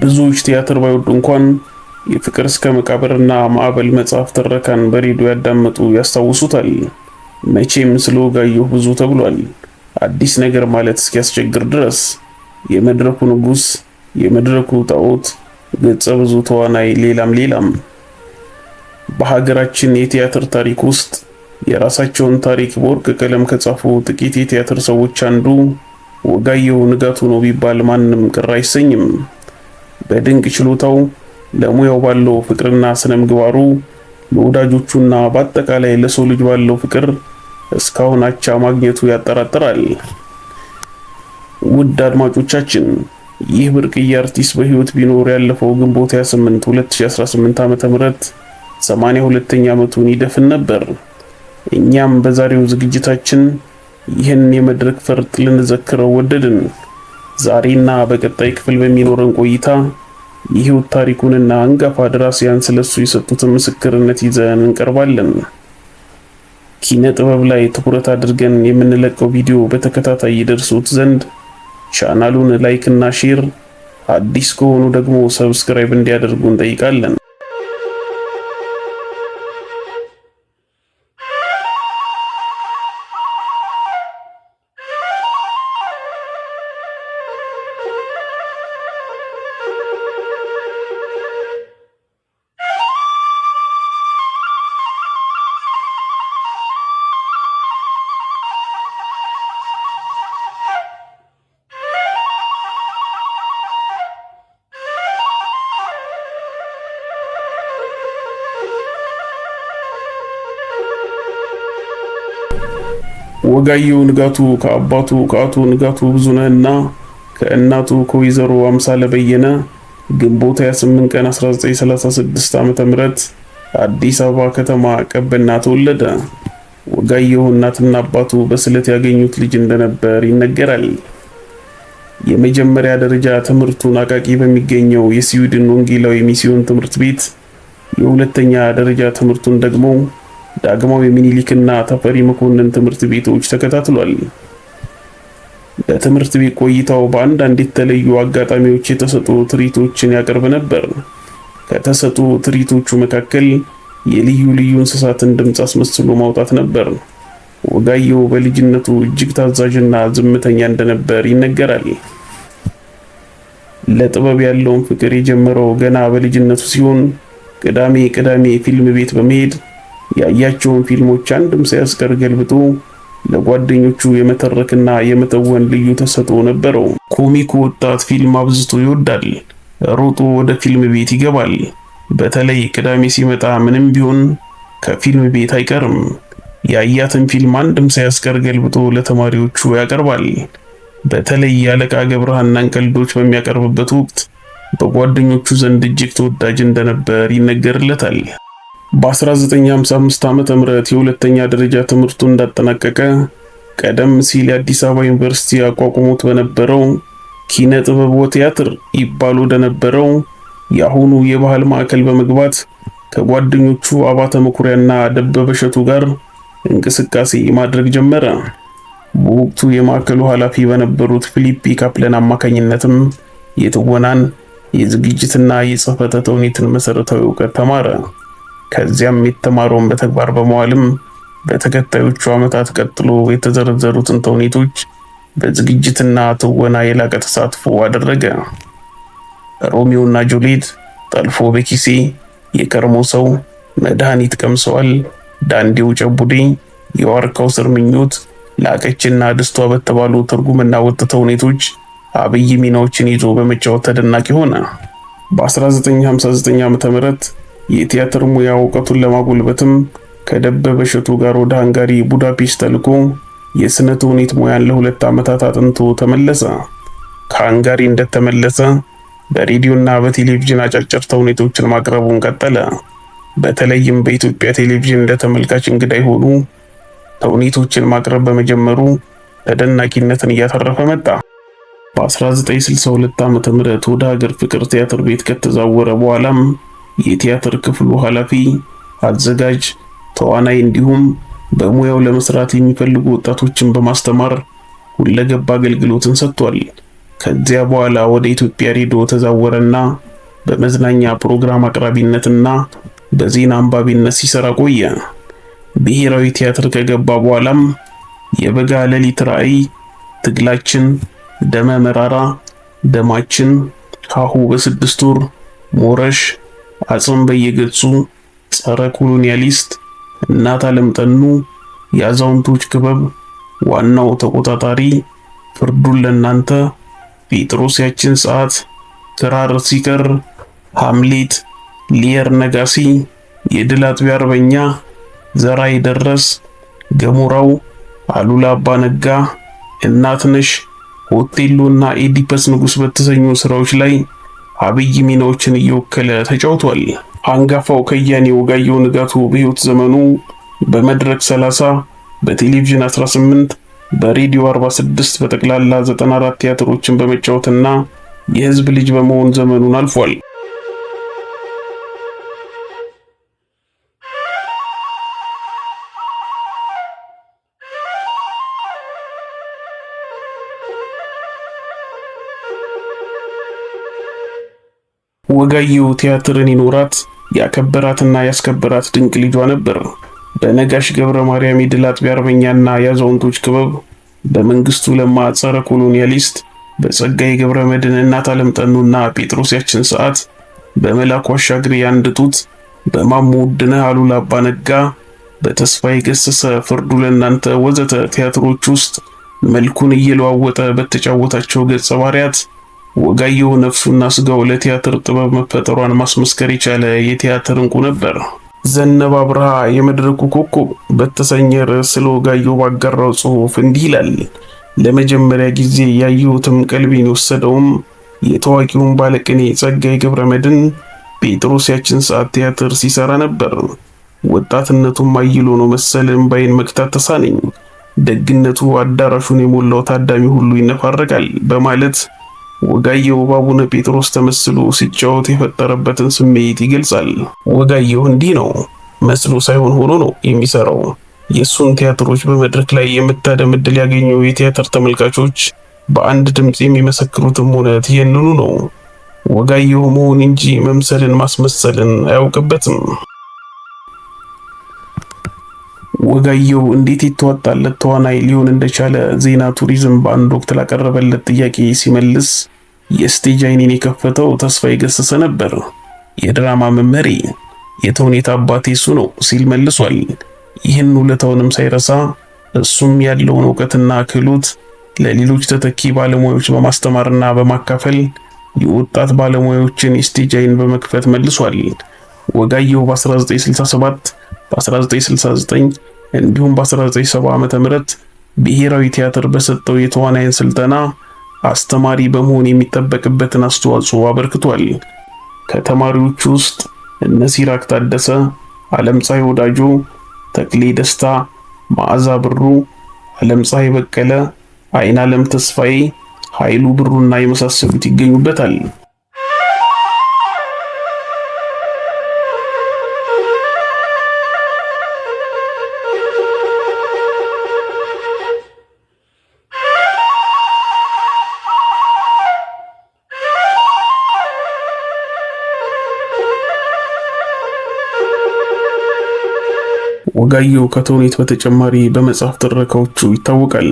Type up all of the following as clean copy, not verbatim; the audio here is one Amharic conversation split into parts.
ብዙዎች ቲያትር ባይወዱ እንኳን የፍቅር እስከ መቃብርና ማዕበል መጽሐፍ ትረካን በሬዲዮ ያዳመጡ ያስታውሱታል። መቼም ስለ ወጋየሁ ብዙ ተብሏል። አዲስ ነገር ማለት እስኪያስቸግር ድረስ የመድረኩ ንጉስ፣ የመድረኩ ጣዖት፣ ገጸ ብዙ ተዋናይ፣ ሌላም። በሀገራችን የቲያትር ታሪክ ውስጥ የራሳቸውን ታሪክ በወርቅ ቀለም ከጻፉ ጥቂት የቲያትር ሰዎች አንዱ ወጋየሁ ንጋቱ ነው ቢባል ማንም ቅር አይሰኝም። በድንቅ ችሎታው፣ ለሙያው ባለው ፍቅርና ስነ ምግባሩ፣ ለወዳጆቹና በአጠቃላይ ለሰው ልጅ ባለው ፍቅር እስካሁን አቻ ማግኘቱ ያጠራጥራል። ውድ አድማጮቻችን፣ ይህ ብርቅዬ አርቲስት በህይወት ቢኖር ያለፈው ግንቦት 28 2018 ዓ.ም 82ኛ ዓመቱን ይደፍን ነበር። እኛም በዛሬው ዝግጅታችን ይህን የመድረክ ፈርጥ ልንዘክረው ወደድን። ዛሬና በቀጣይ ክፍል በሚኖረን ቆይታ የህይወት ታሪኩንና አንጋፋ ደራሲያን ስለሱ የሰጡትን ምስክርነት ይዘን እንቀርባለን። ኪነ ጥበብ ላይ ትኩረት አድርገን የምንለቀው ቪዲዮ በተከታታይ ይደርሱት ዘንድ ቻናሉን ላይክ እና ሼር፣ አዲስ ከሆኑ ደግሞ ሰብስክራይብ እንዲያደርጉ እንጠይቃለን። ወጋየሁ ንጋቱ ከአባቱ ከአቶ ንጋቱ ብዙነህና ከእናቱ ከወይዘሮ አምሳለ በየነ ግንቦት 28 ቀን 1936 ዓ.ም አዲስ አበባ ከተማ ቀበና ተወለደ። ወጋየሁ እናትና አባቱ በስለት ያገኙት ልጅ እንደነበር ይነገራል። የመጀመሪያ ደረጃ ትምህርቱን አቃቂ በሚገኘው የስዊድን ወንጌላዊ ሚስዮን ትምህርት ቤት፣ የሁለተኛ ደረጃ ትምህርቱን ደግሞ ዳግማዊ ምኒልክና ተፈሪ መኮንን ትምህርት ቤቶች ተከታትሏል። በትምህርት ቤት ቆይታው በአንዳንድ የተለዩ አጋጣሚዎች የተሰጡ ትርኢቶችን ያቀርብ ነበር። ከተሰጡ ትርኢቶቹ መካከል የልዩ ልዩ እንስሳትን ድምፅ አስመስሎ ማውጣት ነበር። ወጋየሁ በልጅነቱ እጅግ ታዛዥና ዝምተኛ እንደነበር ይነገራል። ለጥበብ ያለውን ፍቅር የጀመረው ገና በልጅነቱ ሲሆን ቅዳሜ ፊልም ቤት በመሄድ ያያቸውን ፊልሞች አንድም ሳያስቀር ገልብጦ ለጓደኞቹ የመተረክና የመተወን ልዩ ተሰጥኦ ነበረው። ኮሚክ ወጣት ፊልም አብዝቶ ይወዳል። ሮጦ ወደ ፊልም ቤት ይገባል። በተለይ ቅዳሜ ሲመጣ ምንም ቢሆን ከፊልም ቤት አይቀርም። ያያትን ፊልም አንድም ሳያስቀር ገልብጦ ለተማሪዎቹ ያቀርባል። በተለይ የአለቃ ገብረሃናን ቀልዶች በሚያቀርብበት ወቅት በጓደኞቹ ዘንድ እጅግ ተወዳጅ እንደነበር ይነገርለታል። በ1955 ዓ.ም የሁለተኛ ደረጃ ትምህርቱን እንዳጠናቀቀ ቀደም ሲል የአዲስ አበባ ዩኒቨርሲቲ አቋቁሞት በነበረው ኪነ ጥበብ ወቲያትር ይባል ወደነበረው የአሁኑ የባህል ማዕከል በመግባት ከጓደኞቹ አባተ መኩሪያና ደበበ እሸቱ ጋር እንቅስቃሴ ማድረግ ጀመረ። በወቅቱ የማዕከሉ ኃላፊ በነበሩት ፊሊፕ ካፕለን አማካኝነትም የትወናን፣ የዝግጅትና የጽሕፈት ተውኔትን መሰረታዊ ዕውቀት ተማረ። ከዚያም የተማረውን በተግባር በመዋልም በተከታዮቹ ዓመታት ቀጥሎ የተዘረዘሩትን ተውኔቶች በዝግጅትና ትወና የላቀ ተሳትፎ አደረገ። ሮሚዮና ጁሊየት፣ ጠልፎ በኪሴ፣ የከርሞ ሰው፣ መድኃኒት ቀምሰዋል፣ ዳንዴው ጨቡዴ፣ የዋርካው ስር ምኞት፣ ላቀችና ድስቷ በተባሉ ትርጉምና ወጥ ተውኔቶች አብይ ሚናዎችን ይዞ በመጫወት ተደናቂ ሆነ። በ1959 ዓ.ም የቲያትር ሙያ ዕውቀቱን ለማጎልበትም ከደበበ እሸቱ ጋር ወደ ሃንጋሪ ቡዳፔስት ተልኮ የስነ ተውኔት ሙያን ለ2 ዓመታት አጥንቶ ተመለሰ። ከሃንጋሪ እንደተመለሰ በሬዲዮና በቴሌቪዥን አጫጭር ተውኔቶችን ማቅረቡን ቀጠለ። በተለይም በኢትዮጵያ ቴሌቪዥን ለተመልካች እንግዳ የሆኑ ተውኔቶችን ማቅረብ በመጀመሩ ተደናቂነትን እያተረፈ መጣ። በ1962 ዓ.ም ወደ ሀገር ፍቅር ቲያትር ቤት ከተዛወረ በኋላም የቲያትር ክፍሉ ኃላፊ፣ አዘጋጅ፣ ተዋናይ እንዲሁም በሙያው ለመስራት የሚፈልጉ ወጣቶችን በማስተማር ሁለገብ አገልግሎትን ሰጥቷል። ከዚያ በኋላ ወደ ኢትዮጵያ ሬዲዮ ተዛወረና በመዝናኛ ፕሮግራም አቅራቢነትና በዜና አንባቢነት ሲሰራ ቆየ። ብሔራዊ ቲያትር ከገባ በኋላም የበጋ ሌሊት ራዕይ፣ ትግላችን፣ ደመ መራራ፣ ደማችን፣ ሀሁ በስድስት ወር፣ ሞረሽ፣ አጽም በየገጹ፣ ጸረ ኮሎኒያሊስት፣ እናት ዓለም ጠኑ፣ የአዛውንቶች ክበብ፣ ዋናው ተቆጣጣሪ፣ ፍርዱን ለናንተ፣ ጴጥሮስ ያችን ሰዓት፣ ክራር ሲቀር፣ ሃምሌት፣ ሊየር ነጋሲ፣ የድል አጥቢያ አርበኛ፣ ዘራይ ደረስ፣ ገሞራው፣ አሉላ አባ ነጋ፣ እናትነሽ፣ ኦቴሎና ኤዲፐስ ንጉስ በተሰኙ ስራዎች ላይ አብይ ሚናዎችን እየወከለ ተጫውቷል። አንጋፋው ከያኔ ወጋየሁ ንጋቱ በህይወት ዘመኑ በመድረክ 30፣ በቴሌቪዥን 18፣ በሬዲዮ 46 በጠቅላላ 94 ቲያትሮችን በመጫወትና የህዝብ ልጅ በመሆን ዘመኑን አልፏል። ወጋየሁ ቲያትርን ይኖራት ያከበራትና ያስከበራት ድንቅ ልጇ ነበር። በነጋሽ ገብረ ማርያም የድል አጥቢያ አርበኛና የአዛውንቶች ክበብ፣ በመንግስቱ ለማ ጸረ ኮሎኒያሊስት፣ በጸጋዬ ገብረ መድኅን እናት ዓለም ጠኑና ጴጥሮስ ያችን ሰዓት፣ በመላኩ አሻግሬ አንድ ጡት፣ በማሞ ውድነህ አሉላ አባ ነጋ፣ በተስፋዬ ገሰሰ ፍርዱ ለናንተ ወዘተ ቲያትሮች ውስጥ መልኩን እየለዋወጠ በተጫወታቸው ገጸ ባህሪያት ወጋየሁ ነፍሱና ስጋው ለቲያትር ጥበብ መፈጠሯን ማስመስከር የቻለ የቲያትር እንቁ ነበር። ዘነበ አብርሃ የመድረኩ ኮከብ በተሰኘ ርዕስ ስለ ወጋየሁ ባጋራው ጽሑፍ እንዲህ ይላል። ለመጀመሪያ ጊዜ ያየሁትም ቀልቤን የወሰደውም የታዋቂውን ባለቅኔ ጸጋዬ ገብረ መድኅን ጴጥሮስ ያችን ሰዓት ቲያትር ሲሰራ ነበር። ወጣትነቱም አይሎ ነው መሰል እምባዬን መክታት ተሳነኝ። ደግነቱ አዳራሹን የሞላው ታዳሚ ሁሉ ይነፋረቃል በማለት ወጋየሁ በአቡነ ጴጥሮስ ተመስሎ ሲጫወት የፈጠረበትን ስሜት ይገልጻል። ወጋየሁ እንዲህ ነው፣ መስሎ ሳይሆን ሆኖ ነው የሚሰራው። የሱን ቲያትሮች በመድረክ ላይ የመታደም ዕድል ያገኙ የቲያትር ተመልካቾች በአንድ ድምጽ የሚመሰክሩትም እውነት ይህንኑ ነው። ወጋየሁ መሆን እንጂ መምሰልን ማስመሰልን አያውቅበትም። ወጋየሁ እንዴት የተዋጣለት ተዋናይ ሊሆን እንደቻለ ዜና ቱሪዝም በአንድ ወቅት ላቀረበለት ጥያቄ ሲመልስ የስቴጅ አይኔን የከፈተው ተስፋዬ ገሰሰ ነበር፣ የድራማ መመሪ፣ የተውኔት አባቴ እሱ ነው ሲል መልሷል። ይህን ውለታውንም ሳይረሳ እሱም ያለውን ዕውቀትና ክህሎት ለሌሎች ተተኪ ባለሙያዎች በማስተማርና በማካፈል የወጣት ባለሙያዎችን የስቴጅ አይን በመክፈት መልሷል። ወጋየሁ በ1967 በ1969 እንዲሁም በ1970 ዓመተ ምህረት ብሔራዊ ቲያትር በሰጠው የተዋናይን ስልጠና አስተማሪ በመሆን የሚጠበቅበትን አስተዋጽኦ አበርክቷል። ከተማሪዎቹ ውስጥ እነ ሲራክ ታደሰ፣ ዓለምፀሐይ ወዳጆ፣ ተክሌ ደስታ፣ መዓዛ ብሩ፣ ዓለምፀሐይ በቀለ፣ አይናለም ተስፋዬ፣ ኃይሉ ብሩና የመሳሰሉት ይገኙበታል። ወጋየሁ ከተውኔት በተጨማሪ በመጽሐፍ ትረካዎቹ ይታወቃል።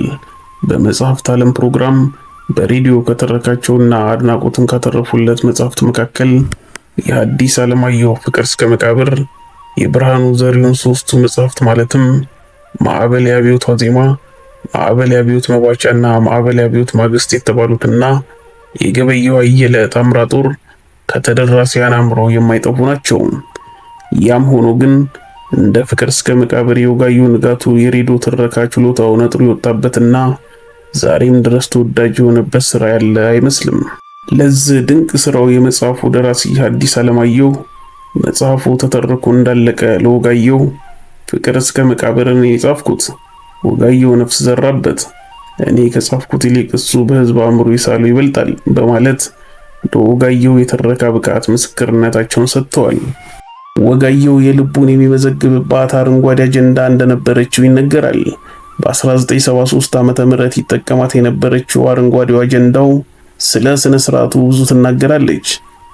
በመጽሐፍት ዓለም ፕሮግራም በሬዲዮ ከተረካቸውና አድናቆትን ካተረፉለት መጽሐፍት መካከል የሐዲስ ዓለማየሁ ፍቅር እስከ መቃብር፣ የብርሃኑ ዘሪሁን ሶስቱ መጽሐፍት ማለትም ማዕበል የአብዮት ዋዜማ፣ ማዕበል የአብዮት መባቻና ማዕበል የአብዮት ማግስት የተባሉትና የገበየሁ አየለ ጣምራ ጦር ከተደራሲያን አእምሮ የማይጠፉ ናቸው። ያም ሆኖ ግን እንደ ፍቅር እስከ መቃብር የወጋየሁ ንጋቱ የሬዲዮ ትረካ ችሎታው ነጥሮ የወጣበትና ዛሬም ድረስ ተወዳጅ የሆነበት ስራ ያለ አይመስልም። ለዚህ ድንቅ ስራው የመጽሐፉ ደራሲ ሐዲስ ዓለማየሁ መጽሐፉ ተተርኮ እንዳለቀ ለወጋየሁ ፍቅር እስከ መቃብርን የጻፍኩት ወጋየሁ ነፍስ ዘራበት፣ እኔ ከጻፍኩት ይልቅ እሱ በህዝብ አእምሮ ይሳሉ ይበልጣል በማለት ለወጋየሁ የተረካ ብቃት ምስክርነታቸውን ሰጥተዋል። ወጋየሁ የልቡን የሚመዘግብባት አረንጓዴ አጀንዳ እንደነበረችው ይነገራል። በ1973 ዓመተ ምህረት ይጠቀማት የነበረችው አረንጓዴው አጀንዳው ስለ ስነ ስርዓቱ ብዙ ትናገራለች።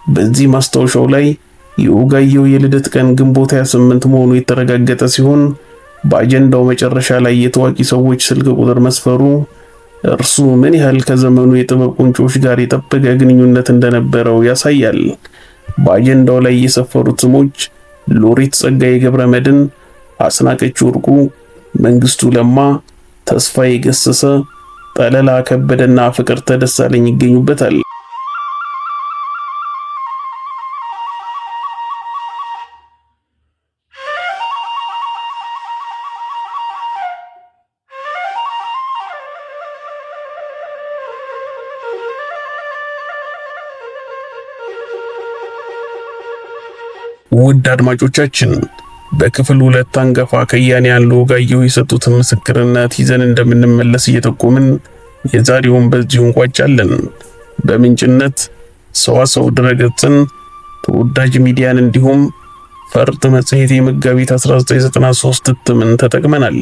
በዚህ ማስታወሻው ላይ የወጋየሁ የልደት ቀን ግንቦት 28 መሆኑ የተረጋገጠ ሲሆን በአጀንዳው መጨረሻ ላይ የታዋቂ ሰዎች ስልክ ቁጥር መስፈሩ እርሱ ምን ያህል ከዘመኑ የጥበብ ቁንጮች ጋር የጠበቀ ግንኙነት እንደነበረው ያሳያል። በአጀንዳው ላይ የሰፈሩት ስሞች ሎሬት ጸጋዬ ገብረመድህን፣ አስናቀች ወርቁ፣ መንግስቱ ለማ፣ ተስፋዬ ገሰሰ፣ ጠለላ ከበደና ፍቅርተ ደሳለኝ ይገኙበታል። ውድ አድማጮቻችን በክፍል 2 አንጋፋ ከያንያን ለወጋየሁ የሰጡትን ምስክርነት ይዘን እንደምንመለስ እየጠቆምን የዛሬውን በዚሁ እንቋጫለን። በምንጭነት ሰዋሰው ድረገጽን፣ ተወዳጅ ሚዲያን እንዲሁም ፈርጥ መጽሔት የመጋቢት 1993 እትምን ተጠቅመናል።